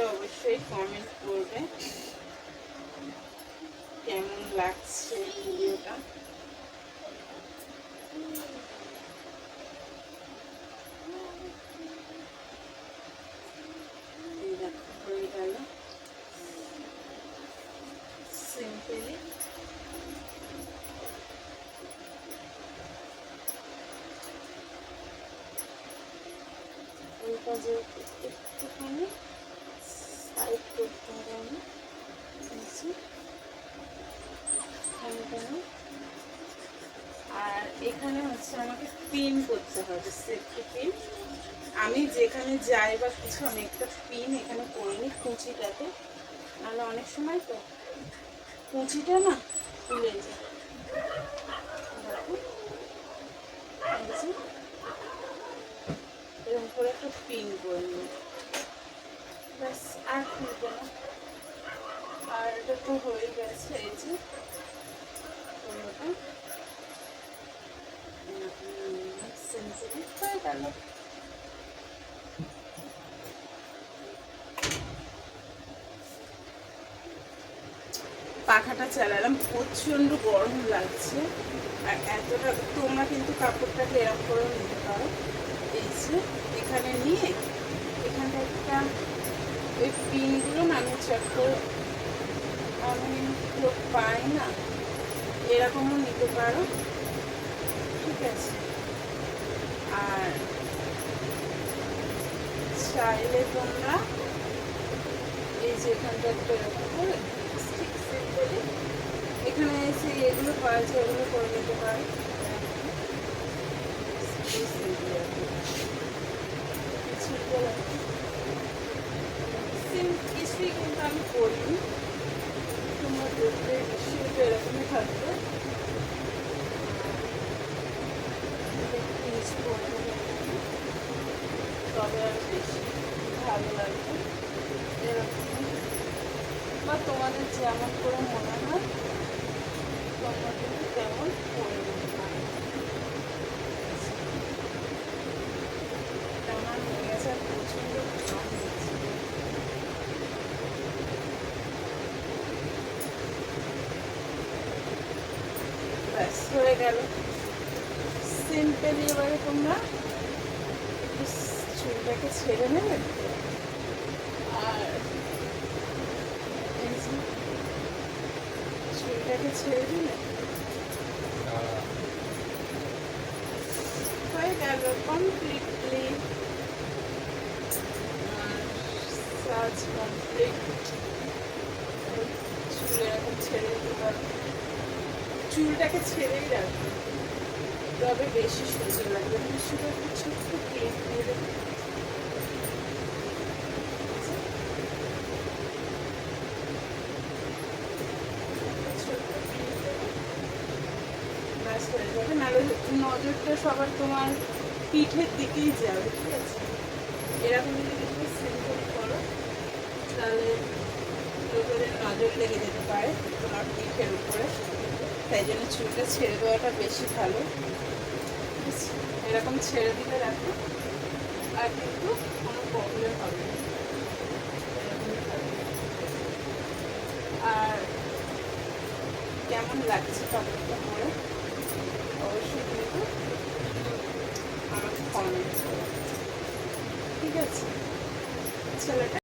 তো অবশ্যই কমেন্ট করবে কেমন লাগছে ভিডিওটা। এই দেখো হয়ে গেল সিম্পলি। ওইটা যে একটুখানি সাইড করতে হবে আমি আর এখানে হচ্ছে আমাকে পিন করতে হবে, সেফটি পিন। আমি যেখানে যাই বা কিছু আমি একটা পিন এখানে করে নিই কুচিটাতে, নাহলে অনেক সময় তো কুচিটা না খুলে যায়। এরকম করে একটা পিন করে নিই, ব্যাস আর খুলবে না। আর এটা তো হয়ে গেছে, এই যে কোনোটা সেন্সিটিভ হয়ে গেল। পাখাটা চালালাম, প্রচণ্ড গরম লাগছে। আর এতটা তোমরা কিন্তু কাপড়টাকে এরকম করেও নিতে পারো। এই যে এখানে নিয়ে এখানটা একটা ওই পিনগুলো না আমি চক্কর আমি পাই না, এরকমও নিতে পারো, ঠিক আছে। আর চাইলে তোমরা এই যে এখানটা একটা এরকম করে এখানে এসে এগুলো পাওয়া যায়, এগুলো করে নিতে পারো। কিছুই কিন্তু আমি করিনি, তোমার দেখতে সেটা এরকমই থাকবে। তবে আর বেশি ভালো লাগবে এরকম, বা তোমাদের যেমন করে মনে হয় তোমরা কিন্তু তেমন করে নিতে পারো। আমার হয়ে গেছে আর প্রচণ্ড ঘাম দিচ্ছে। ব্যাস হয়ে গেল সিম্পলি। এবারে তোমরা চুলটাকে ছেড়ে নেবে, আর চুলটাকে ছেড়ে দিলে হয়ে গেল কমপ্লিটলি কাজ কমপ্লিট। চুল এরকম ছেড়ে দিতে পারো, চুলটাকে ছেড়েই রাখবে, তবে বেশি সুন্দর লাগবে। শুধু একটু ছোট্ট ক্লিপ দিয়ে দেবে, ব্যাস হয়ে যাবে। নাহলে নজরটা সবার তোমার পিঠের দিকেই যাবে, ঠিক আছে। এরকম যদি তুমি সিম্পল করো তাহলে লোকেদের নজর লেগে যেতে পারে তোমার পিঠের উপরে, তাই জন্য চুলটা ছেড়ে দেওয়াটা বেশি ভালো। এরকম ছেড়ে দিলে রাখো, আর কিন্তু কোনো প্রবলেম হবে না। আর কেমন লাগছে কাপড়টা পরে অবশ্যই কিন্তু আমাকে কমেন্ট করো, ঠিক আছে। ছেলেটা